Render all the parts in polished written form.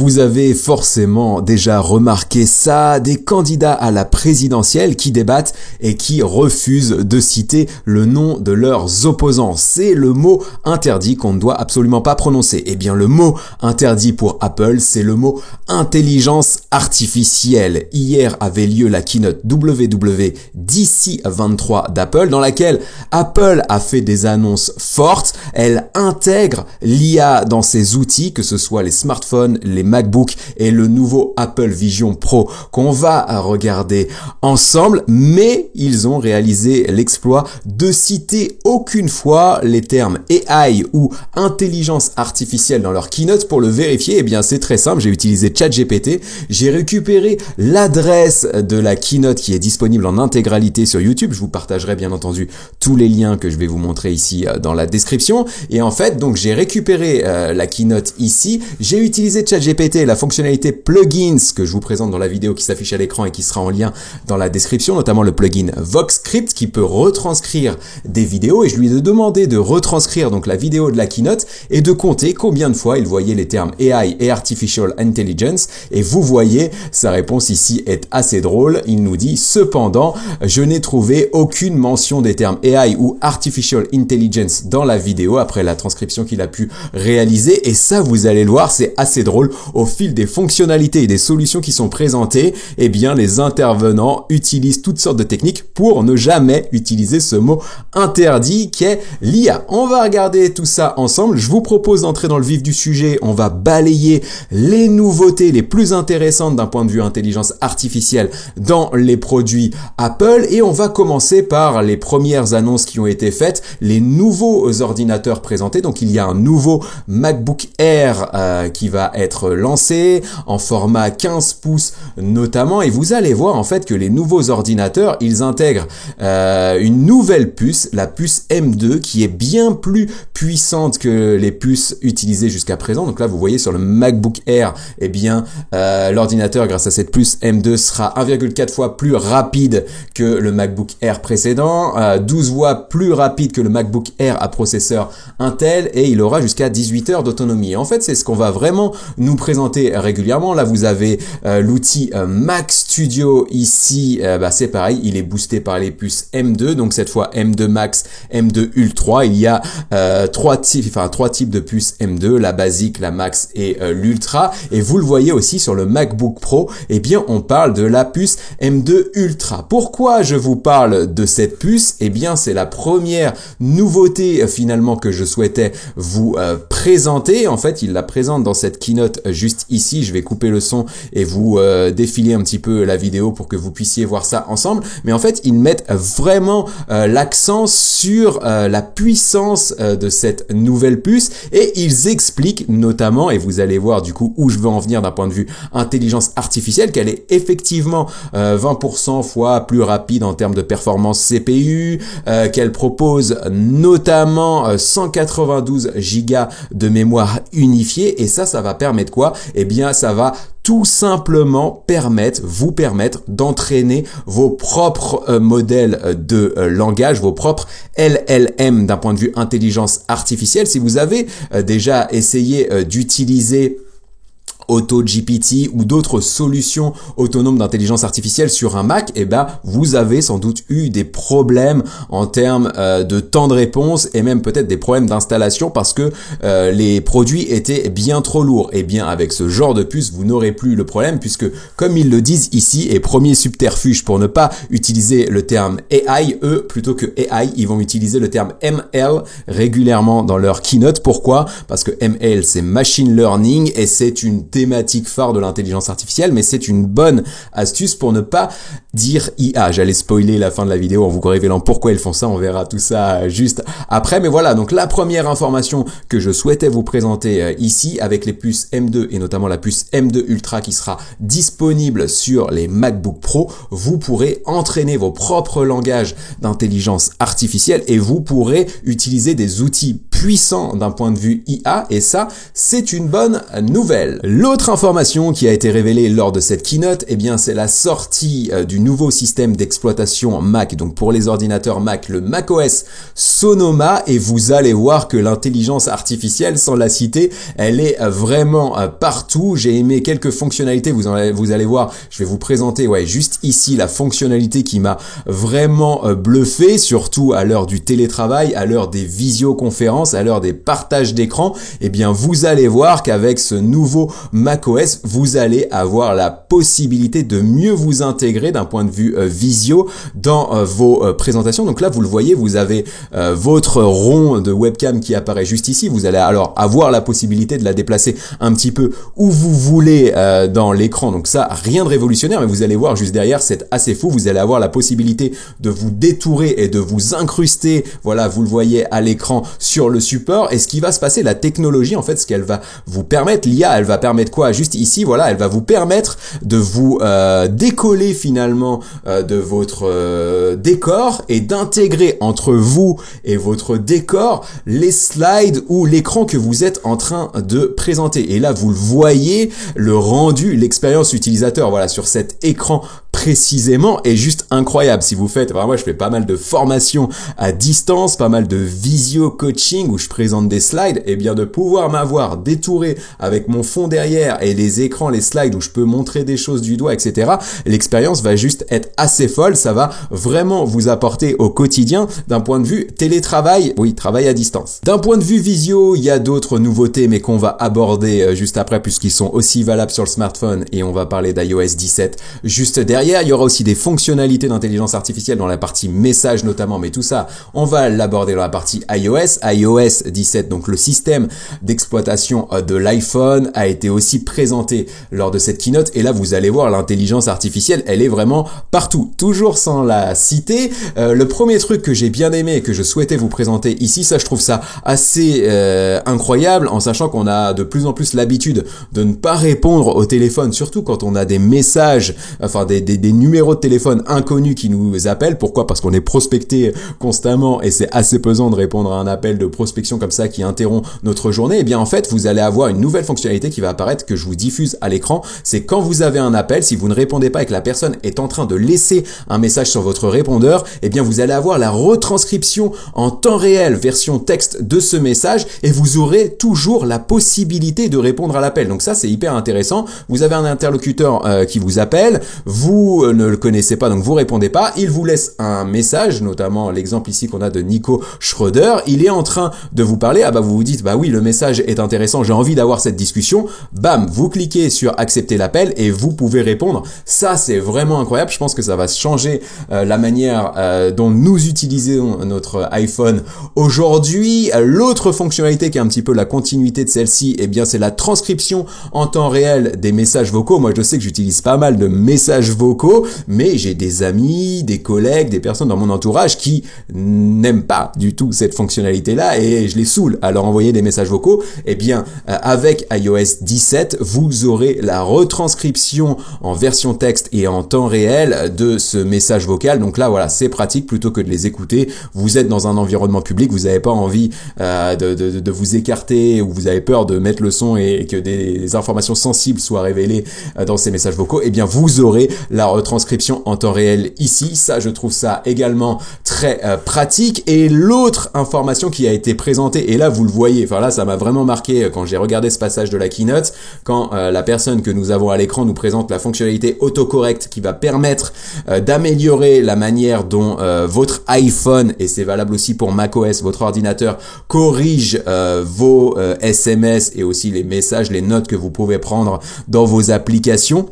Vous avez forcément déjà remarqué ça, des candidats à la présidentielle qui débattent et qui refusent de citer le nom de leurs opposants. C'est le mot interdit qu'on ne doit absolument pas prononcer. Eh bien, le mot interdit pour Apple, c'est le mot intelligence artificielle. Hier avait lieu la keynote WWDC 23 d'Apple, dans laquelle Apple a fait des annonces fortes. Elle intègre l'IA dans ses outils, que ce soit les smartphones, les MacBook et le nouveau Apple Vision Pro qu'on va regarder ensemble, mais ils ont réalisé l'exploit de citer aucune fois les termes AI ou intelligence artificielle dans leur keynote. Pour le vérifier, eh bien c'est très simple, j'ai utilisé ChatGPT, j'ai récupéré l'adresse de la keynote qui est disponible en intégralité sur YouTube. Je vous partagerai bien entendu tous les liens que je vais vous montrer ici dans la description. Et en fait, donc j'ai récupéré la keynote ici, j'ai utilisé ChatGPT, la fonctionnalité plugins que je vous présente dans la vidéo qui s'affiche à l'écran et qui sera en lien dans la description, notamment le plugin VoxScript qui peut retranscrire des vidéos, et je lui ai demandé de retranscrire donc la vidéo de la keynote et de compter combien de fois il voyait les termes AI et Artificial Intelligence, et vous voyez sa réponse ici est assez drôle. Il nous dit: cependant, je n'ai trouvé aucune mention des termes AI ou Artificial Intelligence dans la vidéo après la transcription qu'il a pu réaliser. Et ça, vous allez le voir, c'est assez drôle. Au fil des fonctionnalités et des solutions qui sont présentées, eh bien, les intervenants utilisent toutes sortes de techniques pour ne jamais utiliser ce mot interdit qu'est l'IA. On va regarder tout ça ensemble. Je vous propose d'entrer dans le vif du sujet. On va balayer les nouveautés les plus intéressantes d'un point de vue intelligence artificielle dans les produits Apple, et on va commencer par les premières annonces qui ont été faites, les nouveaux ordinateurs présentés. Donc, il y a un nouveau MacBook Air qui va être lancé en format 15 pouces notamment, et vous allez voir en fait que les nouveaux ordinateurs, ils intègrent une nouvelle puce, la puce M2, qui est bien plus puissante que les puces utilisées jusqu'à présent. Donc là, vous voyez sur le MacBook Air, eh bien l'ordinateur, grâce à cette puce M2, sera 1,4 fois plus rapide que le MacBook Air précédent, 12 fois plus rapide que le MacBook Air à processeur Intel, et il aura jusqu'à 18 heures d'autonomie. En fait, c'est ce qu'on va vraiment nous présenter régulièrement. Là, vous avez l'outil Mac Studio ici, c'est pareil, il est boosté par les puces M2, donc cette fois M2 Max, M2 Ultra. Il y a trois types de puces M2, la basique, la Max et l'Ultra. Et vous le voyez aussi sur le MacBook Pro, eh bien on parle de la puce M2 Ultra. Pourquoi je vous parle de cette puce? Eh bien c'est la première nouveauté finalement que je souhaitais vous présenter. En fait, il la présente dans cette keynote juste ici. Je vais couper le son et vous défiler un petit peu la vidéo pour que vous puissiez voir ça ensemble. Mais en fait, ils mettent vraiment l'accent sur la puissance de cette nouvelle puce, et ils expliquent notamment, et vous allez voir du coup où je veux en venir d'un point de vue intelligence artificielle, qu'elle est effectivement 20% fois plus rapide en termes de performance CPU, qu'elle propose notamment 192 Go de mémoire unifiée, et ça va permettre quoi? Eh bien, ça va tout simplement vous permettre d'entraîner vos propres modèles de langage, vos propres LLM d'un point de vue intelligence artificielle. Si vous avez déjà essayé d'utiliser AutoGPT ou d'autres solutions autonomes d'intelligence artificielle sur un Mac, eh ben vous avez sans doute eu des problèmes en termes de temps de réponse, et même peut-être des problèmes d'installation parce que les produits étaient bien trop lourds. Eh bien avec ce genre de puce, vous n'aurez plus le problème, puisque comme ils le disent ici, et premier subterfuge pour ne pas utiliser le terme AI, eux plutôt que AI, ils vont utiliser le terme ML régulièrement dans leur keynote. Pourquoi? Parce que ML c'est machine learning, et c'est une thématique phare de l'intelligence artificielle, mais c'est une bonne astuce pour ne pas dire IA. J'allais spoiler la fin de la vidéo en vous révélant pourquoi ils font ça, on verra tout ça juste après. Mais voilà, donc la première information que je souhaitais vous présenter ici, avec les puces M2 et notamment la puce M2 Ultra qui sera disponible sur les MacBook Pro, vous pourrez entraîner vos propres langages d'intelligence artificielle, et vous pourrez utiliser des outils puissant d'un point de vue IA, et ça, c'est une bonne nouvelle. L'autre information qui a été révélée lors de cette keynote, eh bien, c'est la sortie du nouveau système d'exploitation Mac. Donc pour les ordinateurs Mac, le macOS Sonoma, et vous allez voir que l'intelligence artificielle, sans la citer, elle est vraiment partout. J'ai aimé quelques fonctionnalités, vous allez voir, je vais vous présenter juste ici la fonctionnalité qui m'a vraiment bluffé, surtout à l'heure du télétravail, à l'heure des visioconférences, à l'heure des partages d'écran. Eh bien, vous allez voir qu'avec ce nouveau macOS, vous allez avoir la possibilité de mieux vous intégrer d'un point de vue visio dans vos présentations. Donc là, vous le voyez, vous avez votre rond de webcam qui apparaît juste ici. Vous allez alors avoir la possibilité de la déplacer un petit peu où vous voulez dans l'écran. Donc ça, rien de révolutionnaire, mais vous allez voir juste derrière, c'est assez fou. Vous allez avoir la possibilité de vous détourer et de vous incruster, voilà, vous le voyez à l'écran sur le support. Et ce qui va se passer, la technologie, en fait, ce qu'elle va vous permettre, l'IA, elle va permettre quoi? Juste ici, voilà, elle va vous permettre de vous décoller finalement de votre décor et d'intégrer entre vous et votre décor les slides ou l'écran que vous êtes en train de présenter. Et là, vous le voyez, le rendu, l'expérience utilisateur, voilà, sur cet écran précisément est juste incroyable. Si vous faites, moi je fais pas mal de formations à distance, pas mal de visio coaching où je présente des slides, et bien de pouvoir m'avoir détouré avec mon fond derrière et les écrans, les slides où je peux montrer des choses du doigt, etc. L'expérience va juste être assez folle. Ça va vraiment vous apporter au quotidien d'un point de vue télétravail, oui, travail à distance. D'un point de vue visio, il y a d'autres nouveautés mais qu'on va aborder juste après puisqu'ils sont aussi valables sur le smartphone, et on va parler d'iOS 17 juste derrière. Il y aura aussi des fonctionnalités d'intelligence artificielle dans la partie message notamment, mais tout ça, on va l'aborder dans la partie iOS. iOS 17, donc le système d'exploitation de l'iPhone, a été aussi présenté lors de cette keynote, et là vous allez voir, l'intelligence artificielle, elle est vraiment partout. Toujours sans la citer, le premier truc que j'ai bien aimé et que je souhaitais vous présenter ici, ça je trouve ça assez incroyable, en sachant qu'on a de plus en plus l'habitude de ne pas répondre au téléphone, surtout quand on a des messages, enfin des numéros de téléphone inconnus qui nous appellent. Pourquoi? Parce qu'on est prospecté constamment et c'est assez pesant de répondre à un appel de prospection comme ça qui interrompt notre journée. Et bien en fait, vous allez avoir une nouvelle fonctionnalité qui va apparaître, que je vous diffuse à l'écran. C'est quand vous avez un appel, si vous ne répondez pas et que la personne est en train de laisser un message sur votre répondeur, et bien vous allez avoir la retranscription en temps réel, version texte de ce message, et vous aurez toujours la possibilité de répondre à l'appel. Donc ça, c'est hyper intéressant. Vous avez un interlocuteur qui vous appelle, vous ne le connaissez pas, donc vous répondez pas, il vous laisse un message, notamment l'exemple ici qu'on a de Nico Schroeder, il est en train de vous parler, vous vous dites, oui, le message est intéressant, j'ai envie d'avoir cette discussion, bam, vous cliquez sur accepter l'appel et vous pouvez répondre. Ça, c'est vraiment incroyable, je pense que ça va changer la manière dont nous utilisons notre iPhone aujourd'hui. L'autre fonctionnalité qui est un petit peu la continuité de celle-ci, eh bien c'est la transcription en temps réel des messages vocaux. Moi, je sais que j'utilise pas mal de messages vocaux, mais j'ai des amis, des collègues, des personnes dans mon entourage qui n'aiment pas du tout cette fonctionnalité-là et je les saoule à leur envoyer des messages vocaux. Eh bien, avec iOS 17, vous aurez la retranscription en version texte et en temps réel de ce message vocal. Donc là, voilà, c'est pratique plutôt que de les écouter. Vous êtes dans un environnement public, vous n'avez pas envie de vous écarter ou vous avez peur de mettre le son et que des informations sensibles soient révélées dans ces messages vocaux. Eh bien, vous aurez la retranscription en temps réel ici. Ça, je trouve ça également très pratique. Et l'autre information qui a été présentée, et là vous le voyez, enfin là ça m'a vraiment marqué quand j'ai regardé ce passage de la keynote, quand la personne que nous avons à l'écran nous présente la fonctionnalité autocorrect qui va permettre d'améliorer la manière dont votre iPhone, et c'est valable aussi pour macOS, votre ordinateur, corrige vos SMS et aussi les messages, les notes que vous pouvez prendre dans vos applications.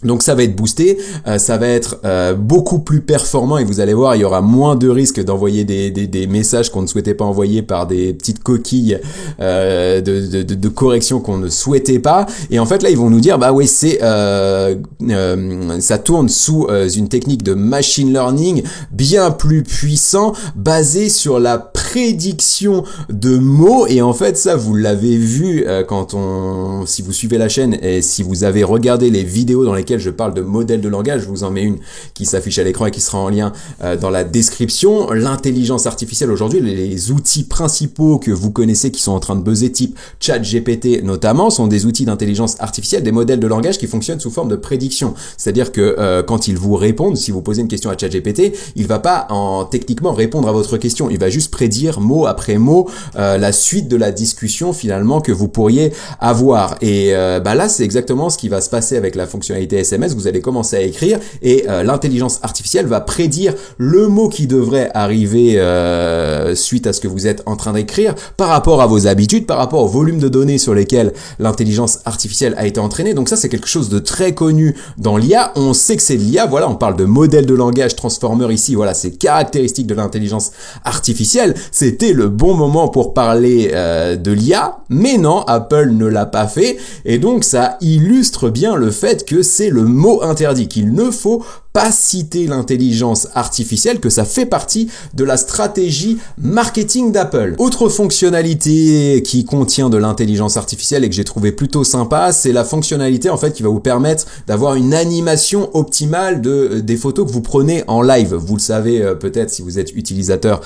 Donc ça va être boosté, ça va être beaucoup plus performant et vous allez voir, il y aura moins de risques d'envoyer des messages qu'on ne souhaitait pas envoyer par des petites coquilles de correction qu'on ne souhaitait pas. Et en fait là ils vont nous dire oui c'est ça tourne sous une technique de machine learning bien plus puissant basée sur la prédiction de mots, et en fait ça vous l'avez vu si vous suivez la chaîne et si vous avez regardé les vidéos dans lesquelles je parle de modèles de langage, je vous en mets une qui s'affiche à l'écran et qui sera en lien dans la description. L'intelligence artificielle aujourd'hui, les outils principaux que vous connaissez qui sont en train de buzzer, type ChatGPT notamment, sont des outils d'intelligence artificielle, des modèles de langage qui fonctionnent sous forme de prédiction. C'est-à-dire que quand ils vous répondent, si vous posez une question à ChatGPT, il va pas techniquement répondre à votre question, il va juste prédire mot après mot la suite de la discussion finalement que vous pourriez avoir. Et là c'est exactement ce qui va se passer avec la fonctionnalité SMS. Vous allez commencer à écrire et l'intelligence artificielle va prédire le mot qui devrait arriver suite à ce que vous êtes en train d'écrire par rapport à vos habitudes, par rapport au volume de données sur lesquelles l'intelligence artificielle a été entraînée. Donc ça c'est quelque chose de très connu dans l'IA. On sait que c'est de l'IA, voilà, on parle de modèle de langage transformer ici, voilà, c'est caractéristique de l'intelligence artificielle. C'était le bon moment pour parler de l'IA, mais non, Apple ne l'a pas fait, et donc ça illustre bien le fait que c'est le mot interdit, qu'il ne faut pas citer l'intelligence artificielle, que ça fait partie de la stratégie marketing d'Apple. Autre fonctionnalité qui contient de l'intelligence artificielle et que j'ai trouvé plutôt sympa, c'est la fonctionnalité en fait qui va vous permettre d'avoir une animation optimale des photos que vous prenez en live. Vous le savez peut-être si vous êtes utilisateur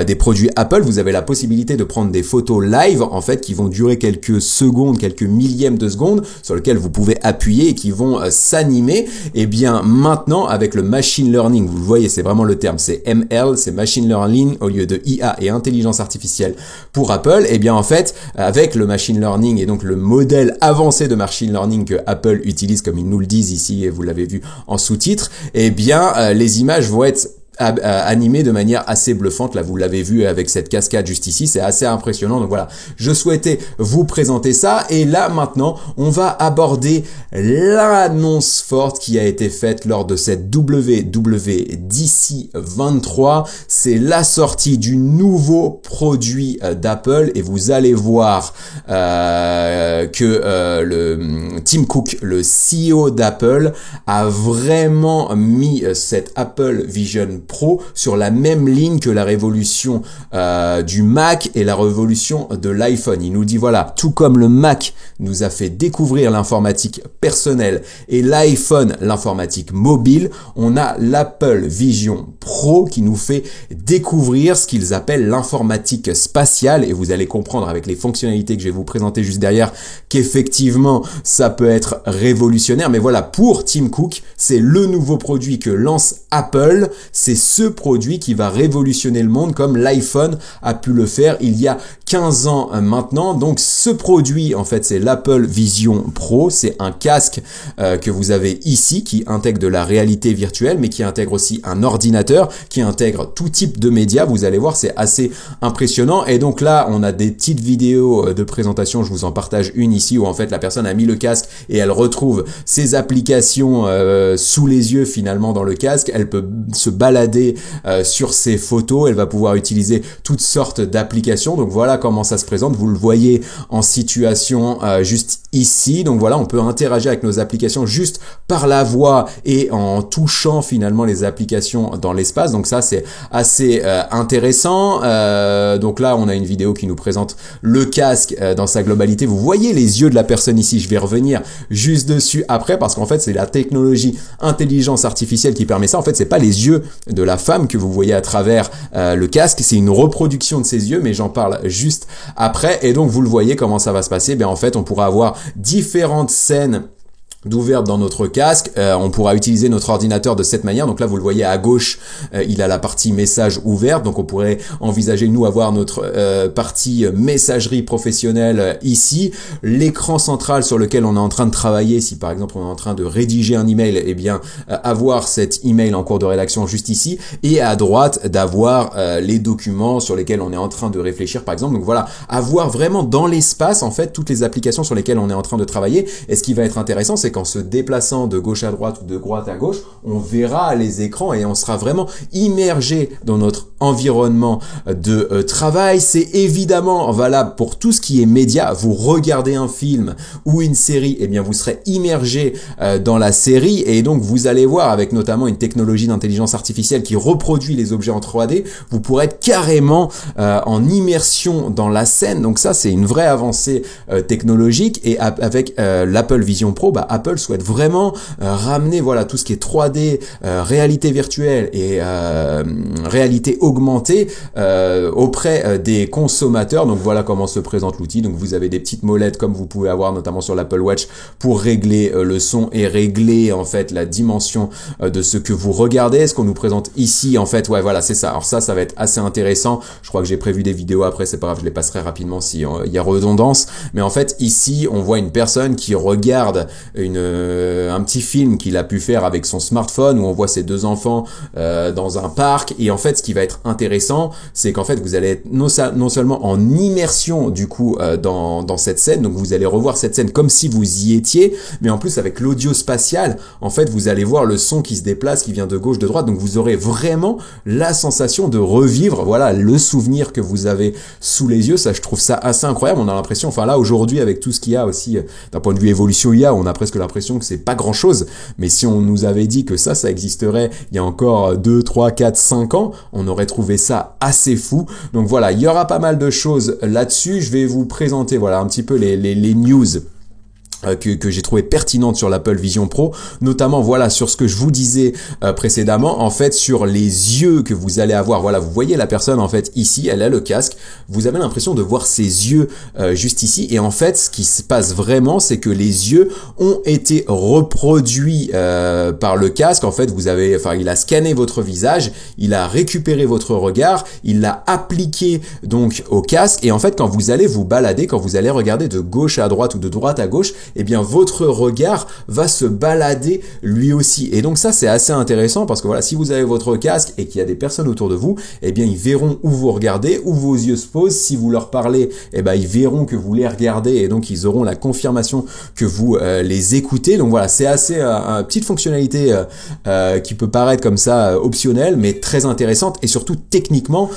des produits Apple, vous avez la possibilité de prendre des photos live en fait qui vont durer quelques secondes, quelques millièmes de secondes, sur lesquelles vous pouvez appuyer et qui vont s'animer. Et bien maintenant avec le machine learning, vous le voyez, c'est vraiment le terme, c'est ML, c'est machine learning au lieu de IA et intelligence artificielle pour Apple. Et bien en fait, avec le machine learning et donc le modèle avancé de machine learning que Apple utilise, comme ils nous le disent ici et vous l'avez vu en sous-titres, et bien les images vont être animé de manière assez bluffante. Là vous l'avez vu avec cette cascade juste ici, c'est assez impressionnant. Donc voilà, je souhaitais vous présenter ça, et là maintenant on va aborder l'annonce forte qui a été faite lors de cette WWDC 23. C'est la sortie du nouveau produit d'Apple, et vous allez voir que le Tim Cook, le CEO d'Apple, a vraiment mis cette Apple Vision Pro sur la même ligne que la révolution du Mac et la révolution de l'iPhone. Il nous dit voilà, tout comme le Mac nous a fait découvrir l'informatique personnelle et l'iPhone l'informatique mobile, on a l'Apple Vision Pro qui nous fait découvrir ce qu'ils appellent l'informatique spatiale, et vous allez comprendre avec les fonctionnalités que je vais vous présenter juste derrière qu'effectivement ça peut être révolutionnaire. Mais voilà, pour Tim Cook, c'est le nouveau produit que lance Apple, c'est ce produit qui va révolutionner le monde comme l'iPhone a pu le faire il y a 15 ans maintenant. Donc ce produit en fait c'est l'Apple Vision Pro, c'est un casque que vous avez ici qui intègre de la réalité virtuelle mais qui intègre aussi un ordinateur, qui intègre tout type de médias. Vous allez voir, c'est assez impressionnant. Et donc là on a des petites vidéos de présentation, je vous en partage une ici où en fait la personne a mis le casque et elle retrouve ses applications sous les yeux finalement dans le casque. Elle peut se balader sur ses photos, elle va pouvoir utiliser toutes sortes d'applications. Donc voilà comment ça se présente, vous le voyez en situation juste ici. Donc voilà, on peut interagir avec nos applications juste par la voix et en touchant finalement les applications dans l'espace. Donc ça c'est assez intéressant. Donc là on a une vidéo qui nous présente le casque dans sa globalité. Vous voyez les yeux de la personne ici, je vais revenir juste dessus après parce qu'en fait c'est la technologie intelligence artificielle qui permet ça. En fait c'est pas les yeux de la femme que vous voyez à travers le casque, c'est une reproduction de ses yeux, mais j'en parle juste après. Et donc vous le voyez comment ça va se passer. En fait on pourra avoir différentes scènes d'ouverte dans notre casque, on pourra utiliser notre ordinateur de cette manière. Donc là vous le voyez à gauche, il a la partie message ouverte, donc on pourrait envisager nous avoir notre partie messagerie professionnelle ici, l'écran central sur lequel on est en train de travailler. Si par exemple on est en train de rédiger un email, et bien avoir cet email en cours de rédaction juste ici, et à droite d'avoir les documents sur lesquels on est en train de réfléchir par exemple. Donc voilà, avoir vraiment dans l'espace en fait toutes les applications sur lesquelles on est en train de travailler. Et ce qui va être intéressant, c'est qu'en se déplaçant de gauche à droite ou de droite à gauche, on verra les écrans et on sera vraiment immergé dans notre environnement de travail. C'est évidemment valable pour tout ce qui est média. Vous regardez un film ou une série, eh bien vous serez immergé dans la série et donc vous allez voir, avec notamment une technologie d'intelligence artificielle qui reproduit les objets en 3D, vous pourrez être carrément en immersion dans la scène. Donc ça, c'est une vraie avancée technologique. Et avec l'Apple Vision Pro, Apple souhaite vraiment ramener voilà tout ce qui est 3D, réalité virtuelle et réalité augmentée auprès des consommateurs. Donc voilà comment se présente l'outil. Donc vous avez des petites molettes comme vous pouvez avoir notamment sur l'Apple Watch pour régler le son et régler en fait la dimension de ce que vous regardez. Ce qu'on nous présente ici en fait, ouais voilà c'est ça. Alors ça va être assez intéressant. Je crois que j'ai prévu des vidéos après, c'est pas grave, je les passerai rapidement si il y a redondance. Mais en fait ici on voit une personne qui regarde un petit film qu'il a pu faire avec son smartphone où on voit ses deux enfants dans un parc. Et en fait ce qui va être intéressant, c'est qu'en fait vous allez être non seulement en immersion du coup dans cette scène, donc vous allez revoir cette scène comme si vous y étiez, mais en plus avec l'audio spatial, en fait vous allez voir le son qui se déplace, qui vient de gauche, de droite, donc vous aurez vraiment la sensation de revivre, voilà, le souvenir que vous avez sous les yeux. Ça, je trouve ça assez incroyable. On a l'impression, enfin là aujourd'hui avec tout ce qu'il y a aussi d'un point de vue évolution IA, on a presque l'impression que c'est pas grand chose, mais si on nous avait dit que ça existerait il y a encore 2, 3, 4, 5 ans, on aurait trouvé ça assez fou. Donc voilà, il y aura pas mal de choses là-dessus. Je vais vous présenter voilà un petit peu les news que j'ai trouvé pertinente sur l'Apple Vision Pro, notamment voilà sur ce que je vous disais précédemment, en fait sur les yeux que vous allez avoir. Voilà, vous voyez la personne en fait ici, elle a le casque, vous avez l'impression de voir ses yeux juste ici, et en fait ce qui se passe vraiment, c'est que les yeux ont été reproduits par le casque. En fait il a scanné votre visage, il a récupéré votre regard, il l'a appliqué donc au casque, et en fait quand vous allez vous balader, quand vous allez regarder de gauche à droite ou de droite à gauche, eh bien votre regard va se balader lui aussi. Et donc ça c'est assez intéressant parce que voilà, si vous avez votre casque et qu'il y a des personnes autour de vous, eh bien ils verront où vous regardez, où vos yeux se posent. Si vous leur parlez, eh ben ils verront que vous les regardez et donc ils auront la confirmation que vous les écoutez. Donc voilà, c'est assez une petite fonctionnalité qui peut paraître comme ça optionnelle, mais très intéressante et surtout techniquement,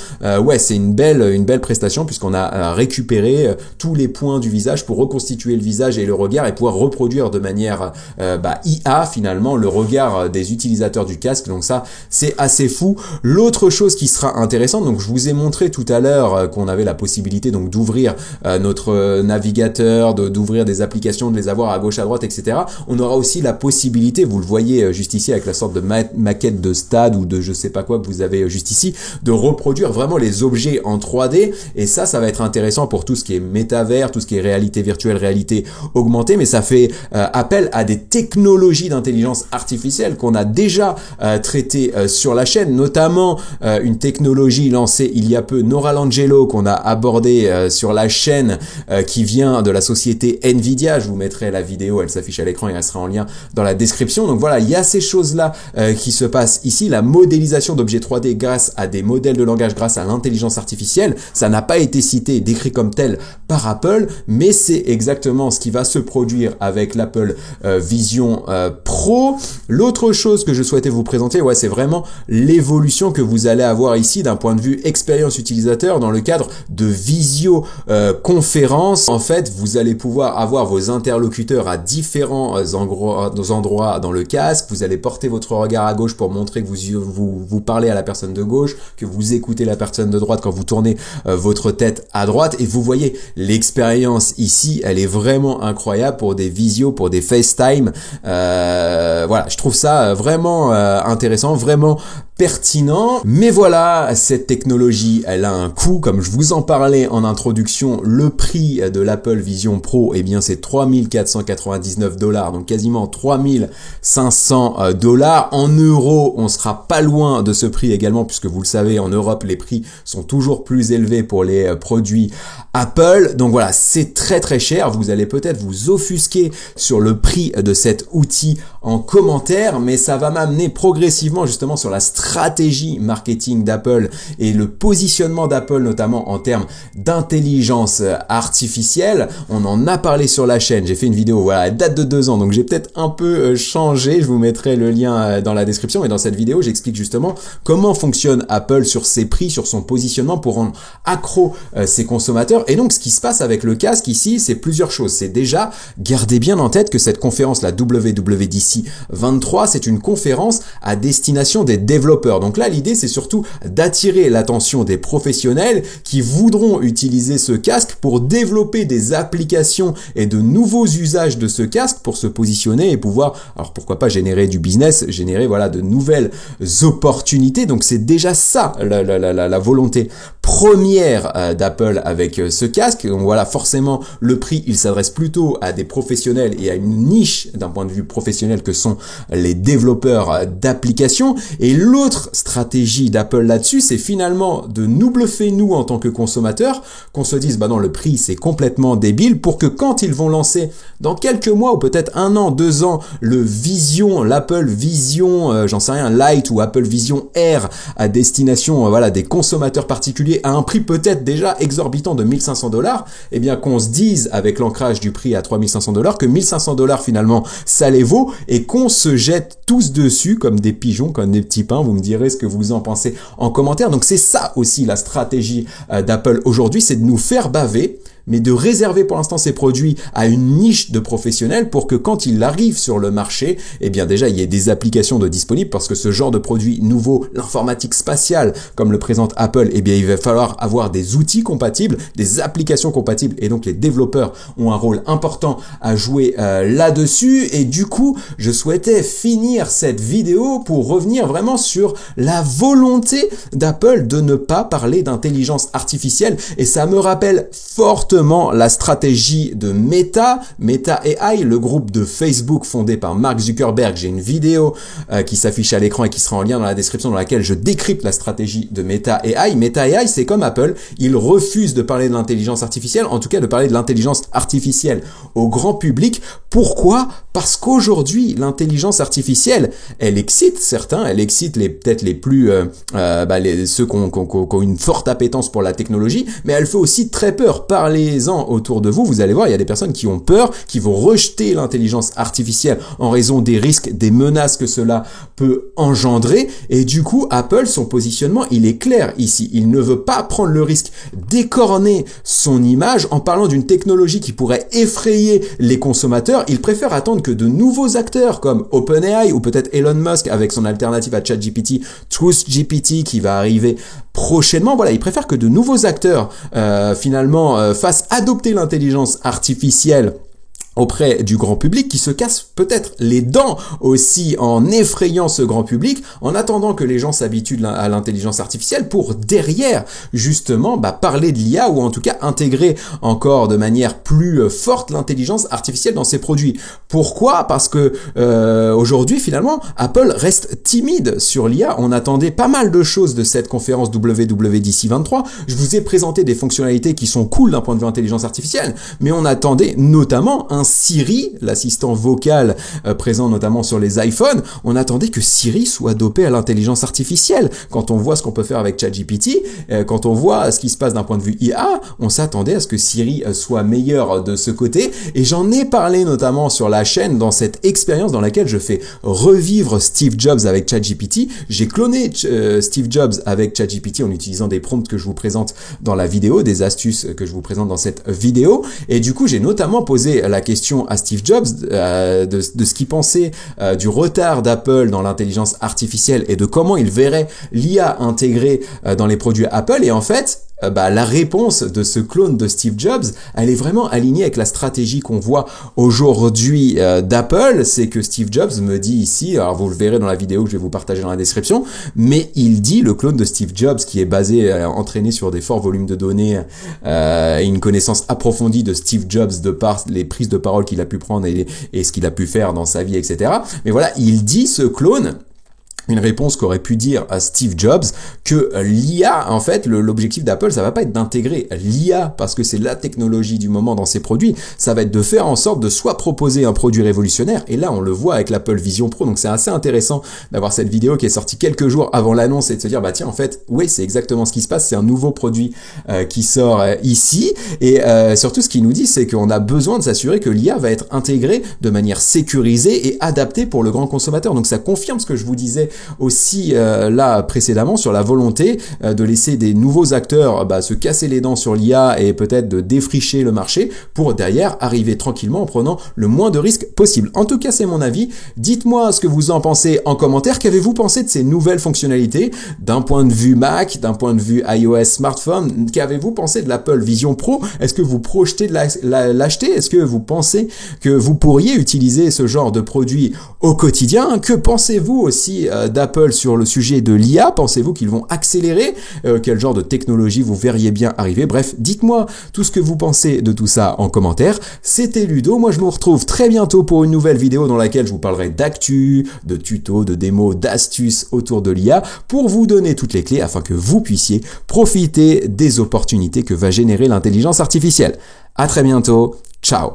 ouais, c'est une belle prestation puisqu'on a récupéré tous les points du visage pour reconstituer le visage et le regard et pouvoir reproduire de manière IA finalement le regard des utilisateurs du casque. Donc ça c'est assez fou. L'autre chose qui sera intéressante, donc je vous ai montré tout à l'heure qu'on avait la possibilité donc d'ouvrir notre navigateur, d'ouvrir des applications, de les avoir à gauche à droite, etc. On aura aussi la possibilité, vous le voyez juste ici avec la sorte de maquette de stade ou de je sais pas quoi que vous avez juste ici, de reproduire vraiment les objets en 3D. Et ça va être intéressant pour tout ce qui est métavers, tout ce qui est réalité virtuelle, réalité augmentée, mais ça fait appel à des technologies d'intelligence artificielle qu'on a déjà traitées sur la chaîne, notamment une technologie lancée il y a peu, Neuralangelo, qu'on a abordé sur la chaîne, qui vient de la société Nvidia. Je vous mettrai la vidéo, elle s'affiche à l'écran et elle sera en lien dans la description. Donc voilà, il y a ces choses-là qui se passent ici, la modélisation d'objets 3D grâce à des modèles de langage, grâce à l'intelligence artificielle. Ça n'a pas été cité et décrit comme tel par Apple, mais c'est exactement ce qui va se produire avec l'Apple Vision Pro. L'autre chose que je souhaitais vous présenter, ouais, c'est vraiment l'évolution que vous allez avoir ici d'un point de vue expérience utilisateur dans le cadre de visioconférence. En fait, vous allez pouvoir avoir vos interlocuteurs à différents endroits dans le casque. Vous allez porter votre regard à gauche pour montrer que vous parlez à la personne de gauche, que vous écoutez la personne de droite quand vous tournez votre tête à droite. Et vous voyez, l'expérience ici, elle est vraiment incroyable pour des visios, pour des FaceTime. Voilà, je trouve ça vraiment intéressant, vraiment pertinent. Mais voilà, cette technologie, elle a un coût. Comme je vous en parlais en introduction, le prix de l'Apple Vision Pro, eh bien c'est $3 499, donc quasiment $3 500. En euros, on sera pas loin de ce prix également, puisque vous le savez, en Europe, les prix sont toujours plus élevés pour les produits Apple. Donc voilà, c'est très cher. Vous allez peut-être vous offusquer sur le prix de cet outil en commentaire, mais ça va m'amener progressivement justement sur la stratégie marketing d'Apple et le positionnement d'Apple notamment en termes d'intelligence artificielle. On en a parlé sur la chaîne, j'ai fait une vidéo, voilà, elle date de 2 ans, donc j'ai peut-être un peu changé, je vous mettrai le lien dans la description, et dans cette vidéo j'explique justement comment fonctionne Apple sur ses prix, sur son positionnement pour rendre accro ses consommateurs. Et donc ce qui se passe avec le casque ici, c'est plusieurs choses. C'est déjà, gardez bien en tête que cette conférence, la WWDC 23, c'est une conférence à destination des développeurs. Donc là, l'idée, c'est surtout d'attirer l'attention des professionnels qui voudront utiliser ce casque pour développer des applications et de nouveaux usages de ce casque pour se positionner et pouvoir, alors pourquoi pas générer du business, générer voilà de nouvelles opportunités. Donc c'est déjà ça la volonté première d'Apple avec ce casque. Donc voilà, forcément le prix, il s'adresse plutôt à des professionnels et à une niche d'un point de vue professionnel que sont les développeurs d'applications. Et l'autre stratégie d'Apple là-dessus, c'est finalement de nous bluffer nous en tant que consommateurs, qu'on se dise bah non, le prix c'est complètement débile, pour que quand ils vont lancer dans quelques mois ou peut-être 1 an, 2 ans l'Apple Vision, j'en sais rien, Lite ou Apple Vision Air à destination voilà des consommateurs particuliers à un prix peut-être déjà exorbitant de $1 500, eh bien qu'on se dise avec l'ancrage du prix à $3 500 que $1 500 finalement ça les vaut, et qu'on se jette tous dessus comme des pigeons, comme des petits pains. Vous me direz ce que vous en pensez en commentaire. Donc c'est ça aussi la stratégie d'Apple aujourd'hui, c'est de nous faire baver, mais de réserver pour l'instant ces produits à une niche de professionnels pour que quand ils arrivent sur le marché, eh bien déjà il y ait des applications de disponibles, parce que ce genre de produit nouveau, l'informatique spatiale comme le présente Apple, eh bien il va falloir avoir des outils compatibles, des applications compatibles, et donc les développeurs ont un rôle important à jouer là-dessus. Et du coup, je souhaitais finir cette vidéo pour revenir vraiment sur la volonté d'Apple de ne pas parler d'intelligence artificielle, et ça me rappelle fortement la stratégie de Meta AI, le groupe de Facebook fondé par Mark Zuckerberg. J'ai une vidéo qui s'affiche à l'écran et qui sera en lien dans la description, dans laquelle je décrypte la stratégie de Meta AI. Meta AI, c'est comme Apple, il refuse de parler de l'intelligence artificielle, en tout cas de parler de l'intelligence artificielle au grand public. Pourquoi ? Parce qu'aujourd'hui, l'intelligence artificielle, elle excite certains, elle excite peut-être les plus ceux qui ont une forte appétence pour la technologie, mais elle fait aussi très peur. Parlez-en autour de vous, vous allez voir, il y a des personnes qui ont peur, qui vont rejeter l'intelligence artificielle en raison des risques, des menaces que cela peut engendrer. Et du coup, Apple, son positionnement, il est clair ici. Il ne veut pas prendre le risque d'écorner son image en parlant d'une technologie qui pourrait effrayer les consommateurs. Il préfère attendre que de nouveaux acteurs comme OpenAI ou peut-être Elon Musk avec son alternative à ChatGPT, TruthGPT, qui va arriver prochainement. Voilà, il préfère que de nouveaux acteurs finalement fassent adopter l'intelligence artificielle auprès du grand public, qui se casse peut-être les dents aussi en effrayant ce grand public, en attendant que les gens s'habituent à l'intelligence artificielle pour derrière justement parler de l'IA, ou en tout cas intégrer encore de manière plus forte l'intelligence artificielle dans ses produits. Pourquoi ? Parce que aujourd'hui finalement Apple reste timide sur l'IA. On attendait pas mal de choses de cette conférence WWDC 23. Je vous ai présenté des fonctionnalités qui sont cool d'un point de vue intelligence artificielle, mais on attendait notamment un Siri, l'assistant vocal présent notamment sur les iPhones. On attendait que Siri soit dopé à l'intelligence artificielle. Quand on voit ce qu'on peut faire avec ChatGPT, quand on voit ce qui se passe d'un point de vue IA, on s'attendait à ce que Siri soit meilleur de ce côté. Et j'en ai parlé notamment sur la chaîne dans cette expérience dans laquelle je fais revivre Steve Jobs avec ChatGPT. J'ai cloné Steve Jobs avec ChatGPT en utilisant des prompts que je vous présente dans la vidéo, des astuces que je vous présente dans cette vidéo. Et du coup, j'ai notamment posé la question à Steve Jobs de ce qu'il pensait du retard d'Apple dans l'intelligence artificielle et de comment il verrait l'IA intégrée dans les produits Apple. Et en fait, la réponse de ce clone de Steve Jobs, elle est vraiment alignée avec la stratégie qu'on voit aujourd'hui d'Apple. C'est que Steve Jobs me dit ici, alors vous le verrez dans la vidéo que je vais vous partager dans la description, mais il dit, le clone de Steve Jobs, qui est basé, entraîné sur des forts volumes de données et une connaissance approfondie de Steve Jobs de par les prises de parole qu'il a pu prendre et ce qu'il a pu faire dans sa vie, etc. Mais voilà, il dit, ce clone, une réponse qu'aurait pu dire à Steve Jobs que l'IA, en fait, l'objectif d'Apple, ça va pas être d'intégrer l'IA parce que c'est la technologie du moment dans ses produits, ça va être de faire en sorte de soit proposer un produit révolutionnaire, et là on le voit avec l'Apple Vision Pro, donc c'est assez intéressant d'avoir cette vidéo qui est sortie quelques jours avant l'annonce et de se dire, bah tiens, en fait, oui, c'est exactement ce qui se passe, c'est un nouveau produit qui sort ici, et surtout ce qu'il nous dit, c'est qu'on a besoin de s'assurer que l'IA va être intégrée de manière sécurisée et adaptée pour le grand consommateur, donc ça confirme ce que je vous disais aussi là précédemment sur la volonté de laisser des nouveaux acteurs se casser les dents sur l'IA et peut-être de défricher le marché pour derrière arriver tranquillement en prenant le moins de risques possible. En tout cas, c'est mon avis. Dites-moi ce que vous en pensez en commentaire. Qu'avez-vous pensé de ces nouvelles fonctionnalités d'un point de vue Mac, d'un point de vue iOS smartphone? Qu'avez-vous pensé de l'Apple Vision Pro? Est-ce que vous projetez de l'acheter? Est-ce que vous pensez que vous pourriez utiliser ce genre de produit au quotidien? Que pensez-vous aussi d'Apple sur le sujet de l'IA? Pensez-vous qu'ils vont accélérer? Quel genre de technologie vous verriez bien arriver? Bref, dites-moi tout ce que vous pensez de tout ça en commentaire. C'était Ludo, moi je vous retrouve très bientôt pour une nouvelle vidéo dans laquelle je vous parlerai d'actu, de tutos, de démos, d'astuces autour de l'IA pour vous donner toutes les clés afin que vous puissiez profiter des opportunités que va générer l'intelligence artificielle. À très bientôt, ciao!